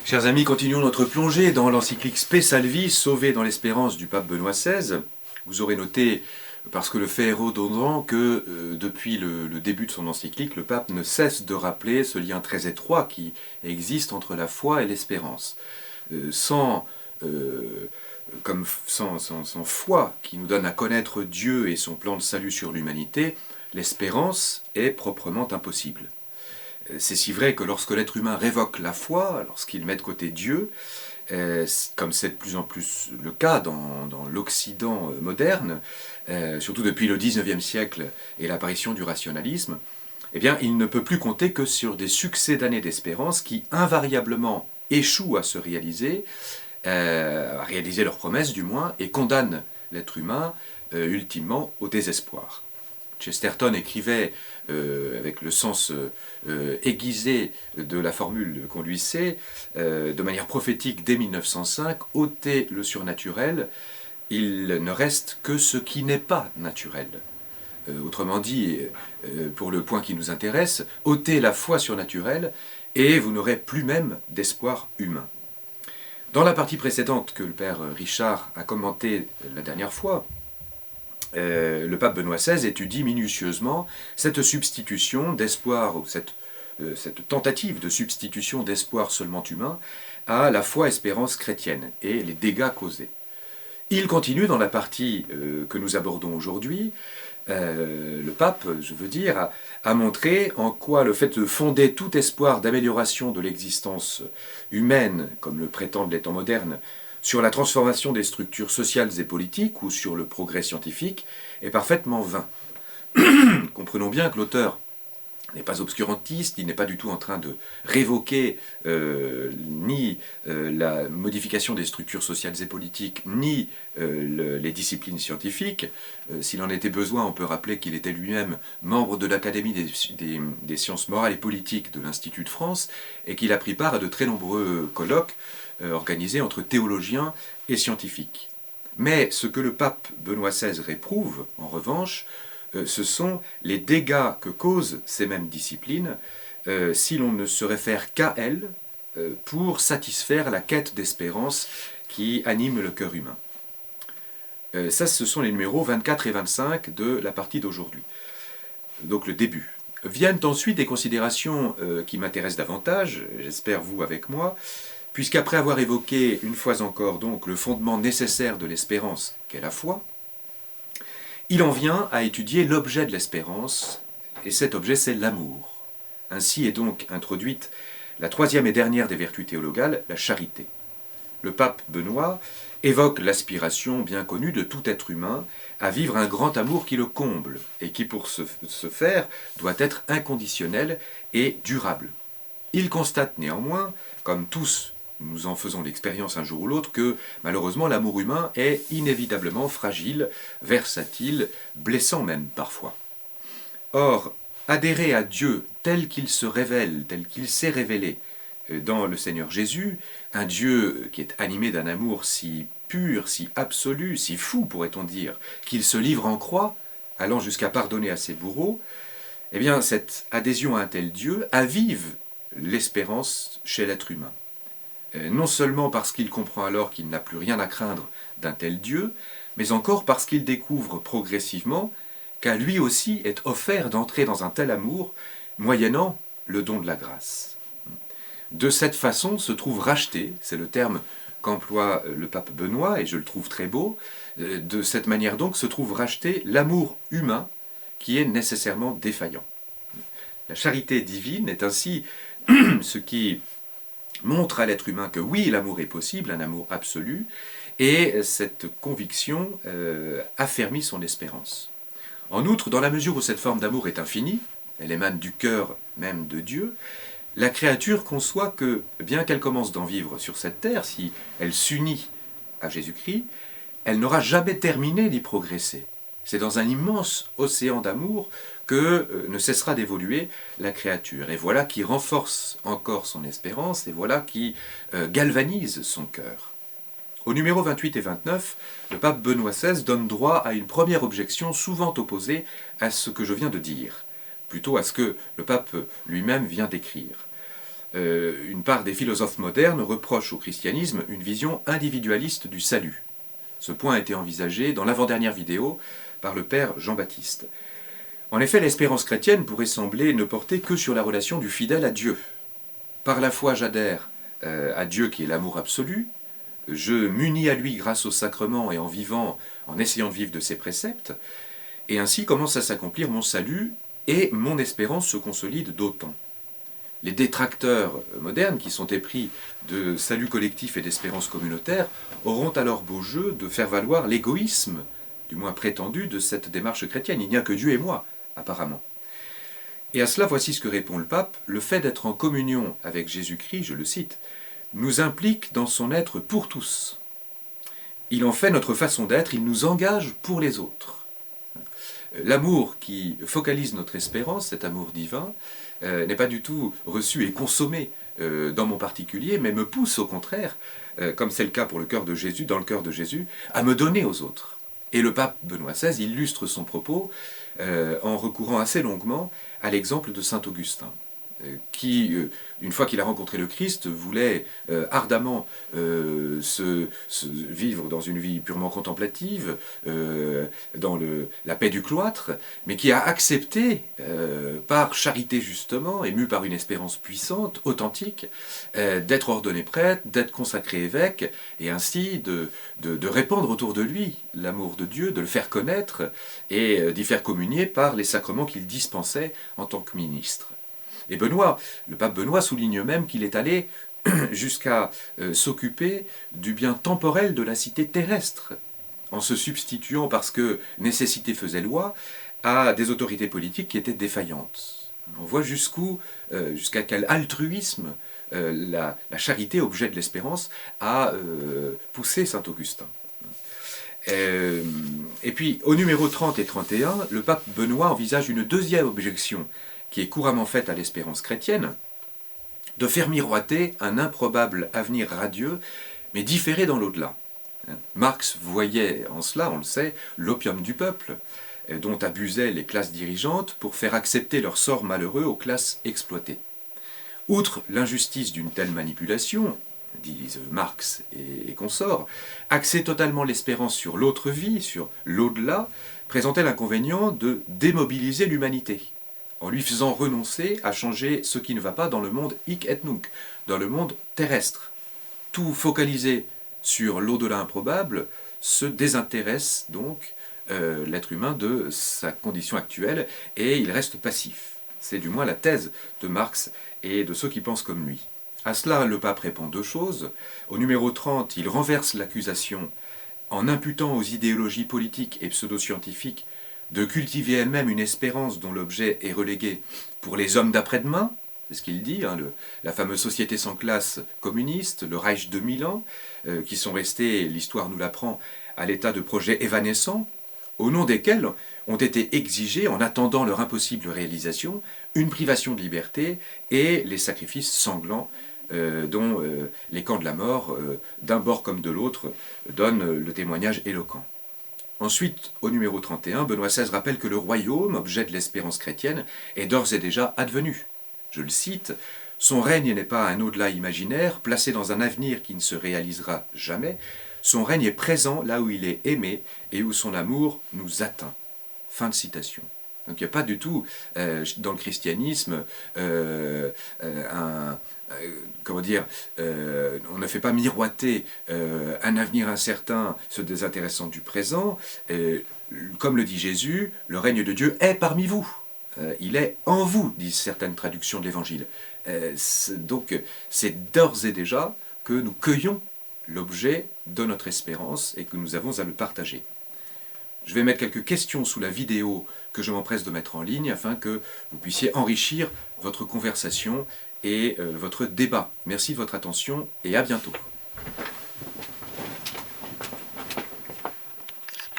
Chers amis, continuons notre plongée dans l'encyclique Spe Salvi, Sauvé dans l'espérance du pape Benoît XVI. Vous aurez noté, parce que le fait est redondant, que depuis le début de son encyclique, le pape ne cesse de rappeler ce lien très étroit qui existe entre la foi et l'espérance. Sans foi qui nous donne à connaître Dieu et son plan de salut sur l'humanité, l'espérance est proprement impossible. C'est si vrai que lorsque l'être humain révoque la foi, lorsqu'il met de côté Dieu, comme c'est de plus en plus le cas dans l'Occident moderne, surtout depuis le XIXe siècle et l'apparition du rationalisme, eh bien, il ne peut plus compter que sur des succès d'années d'espérance qui invariablement échouent à se réaliser, à réaliser leurs promesses du moins, et condamnent l'être humain ultimement au désespoir. Chesterton écrivait, avec le sens aiguisé de la formule qu'on lui sait, de manière prophétique dès 1905, « ôtez le surnaturel, il ne reste que ce qui n'est pas naturel ». Autrement dit, pour le point qui nous intéresse, ôtez la foi surnaturelle et vous n'aurez plus même d'espoir humain. Dans la partie précédente que le père Richard a commentée la dernière fois, le pape Benoît XVI étudie minutieusement cette substitution d'espoir, ou cette tentative de substitution d'espoir seulement humain à la foi-espérance chrétienne et les dégâts causés. Il continue dans la partie que nous abordons aujourd'hui, le pape, je veux dire, a montré en quoi le fait de fonder tout espoir d'amélioration de l'existence humaine, comme le prétendent les temps modernes, sur la transformation des structures sociales et politiques ou sur le progrès scientifique est parfaitement vain. Comprenons bien que l'auteur n'est pas obscurantiste, il n'est pas du tout en train de révoquer ni la modification des structures sociales et politiques, ni les disciplines scientifiques. S'il en était besoin, on peut rappeler qu'il était lui-même membre de l'Académie des sciences morales et politiques de l'Institut de France, et qu'il a pris part à de très nombreux colloques organisés entre théologiens et scientifiques. Mais ce que le pape Benoît XVI réprouve, en revanche, ce sont les dégâts que causent ces mêmes disciplines si l'on ne se réfère qu'à elles pour satisfaire la quête d'espérance qui anime le cœur humain. Ça, ce sont les numéros 24 et 25 de la partie d'aujourd'hui. Donc le début. Viennent ensuite des considérations qui m'intéressent davantage, j'espère vous avec moi, puisqu'après avoir évoqué une fois encore donc le fondement nécessaire de l'espérance, qu'est la foi, il en vient à étudier l'objet de l'espérance, et cet objet c'est l'amour. Ainsi est donc introduite la troisième et dernière des vertus théologales, la charité. Le pape Benoît évoque l'aspiration bien connue de tout être humain à vivre un grand amour qui le comble, et qui pour ce faire doit être inconditionnel et durable. Il constate néanmoins, comme tous nous en faisons l'expérience un jour ou l'autre, que malheureusement l'amour humain est inévitablement fragile, versatile, blessant même parfois. Or, adhérer à Dieu tel qu'il se révèle, tel qu'il s'est révélé dans le Seigneur Jésus, un Dieu qui est animé d'un amour si pur, si absolu, si fou pourrait-on dire, qu'il se livre en croix, allant jusqu'à pardonner à ses bourreaux, eh bien cette adhésion à un tel Dieu avive l'espérance chez l'être humain. Non seulement parce qu'il comprend alors qu'il n'a plus rien à craindre d'un tel Dieu, mais encore parce qu'il découvre progressivement qu'à lui aussi est offert d'entrer dans un tel amour, moyennant le don de la grâce. De cette façon se trouve racheté, c'est le terme qu'emploie le pape Benoît, et je le trouve très beau, de cette manière donc se trouve racheté l'amour humain qui est nécessairement défaillant. La charité divine est ainsi ce qui montre à l'être humain que oui, l'amour est possible, un amour absolu, et cette conviction affermit son espérance. En outre, dans la mesure où cette forme d'amour est infinie, elle émane du cœur même de Dieu, la créature conçoit que, bien qu'elle commence d'en vivre sur cette terre, si elle s'unit à Jésus-Christ, elle n'aura jamais terminé d'y progresser. C'est dans un immense océan d'amour que ne cessera d'évoluer la créature. Et voilà qui renforce encore son espérance, et voilà qui galvanise son cœur. Au numéro 28 et 29, le pape Benoît XVI donne droit à une première objection souvent opposée à ce que je viens de dire, plutôt à ce que le pape lui-même vient d'écrire. une part des philosophes modernes reproche au christianisme une vision individualiste du salut. Ce point a été envisagé dans l'avant-dernière vidéo par le père Jean-Baptiste. En effet, l'espérance chrétienne pourrait sembler ne porter que sur la relation du fidèle à Dieu. Par la foi, j'adhère à Dieu qui est l'amour absolu, je m'unis à lui grâce au sacrement et en vivant, en essayant de vivre de ses préceptes, et ainsi commence à s'accomplir mon salut et mon espérance se consolide d'autant. Les détracteurs modernes, qui sont épris de salut collectif et d'espérance communautaire, auront alors beau jeu de faire valoir l'égoïsme, du moins prétendu, de cette démarche chrétienne. Il n'y a que Dieu et moi, apparemment. Et à cela, voici ce que répond le pape. Le fait d'être en communion avec Jésus-Christ, je le cite, nous implique dans son être pour tous. Il en fait notre façon d'être, il nous engage pour les autres. L'amour qui focalise notre espérance, cet amour divin, n'est pas du tout reçu et consommé dans mon particulier, mais me pousse au contraire, comme c'est le cas pour le cœur de Jésus, dans le cœur de Jésus, à me donner aux autres. Et le pape Benoît XVI illustre son propos en recourant assez longuement à l'exemple de saint Augustin, qui, une fois qu'il a rencontré le Christ, voulait ardemment vivre dans une vie purement contemplative, dans la paix du cloître, mais qui a accepté, par charité justement, ému par une espérance puissante, authentique, d'être ordonné prêtre, d'être consacré évêque, et ainsi de répandre autour de lui l'amour de Dieu, de le faire connaître, et d'y faire communier par les sacrements qu'il dispensait en tant que ministre. Et le pape Benoît souligne même qu'il est allé jusqu'à s'occuper du bien temporel de la cité terrestre, en se substituant, parce que nécessité faisait loi, à des autorités politiques qui étaient défaillantes. On voit jusqu'à quel altruisme la charité, objet de l'espérance, a poussé saint Augustin. Et puis, au numéro 30 et 31, le pape Benoît envisage une deuxième objection qui est couramment faite à l'espérance chrétienne, de faire miroiter un improbable avenir radieux, mais différé dans l'au-delà. Marx voyait en cela, on le sait, l'opium du peuple, dont abusaient les classes dirigeantes pour faire accepter leur sort malheureux aux classes exploitées. Outre l'injustice d'une telle manipulation, disent Marx et consorts, axer totalement l'espérance sur l'autre vie, sur l'au-delà, présentait l'inconvénient de démobiliser l'humanité, en lui faisant renoncer à changer ce qui ne va pas dans le monde hic et nunc, dans le monde terrestre. Tout focalisé sur l'au-delà improbable se désintéresse donc l'être humain de sa condition actuelle et il reste passif. C'est du moins la thèse de Marx et de ceux qui pensent comme lui. À cela, le pape répond deux choses. Au numéro 30, il renverse l'accusation en imputant aux idéologies politiques et pseudo-scientifiques de cultiver elles-mêmes une espérance dont l'objet est relégué pour les hommes d'après-demain, c'est ce qu'il dit, la fameuse société sans classe communiste, le Reich de Milan, qui sont restés, l'histoire nous l'apprend, à l'état de projets évanescents, au nom desquels ont été exigés, en attendant leur impossible réalisation, une privation de liberté et les sacrifices sanglants dont les camps de la mort, d'un bord comme de l'autre, donnent le témoignage éloquent. Ensuite, au numéro 31, Benoît XVI rappelle que le royaume, objet de l'espérance chrétienne, est d'ores et déjà advenu. Je le cite, « Son règne n'est pas un au-delà imaginaire, placé dans un avenir qui ne se réalisera jamais. Son règne est présent là où il est aimé et où son amour nous atteint. » Fin de citation. Donc il n'y a pas du tout, dans le christianisme, on ne fait pas miroiter un avenir incertain se désintéressant du présent. Comme le dit Jésus, le règne de Dieu est parmi vous. Il est en vous, disent certaines traductions de l'Évangile. Donc c'est d'ores et déjà que nous cueillons l'objet de notre espérance et que nous avons à le partager. Je vais mettre quelques questions sous la vidéo que je m'empresse de mettre en ligne afin que vous puissiez enrichir votre conversation et votre débat. Merci de votre attention et à bientôt.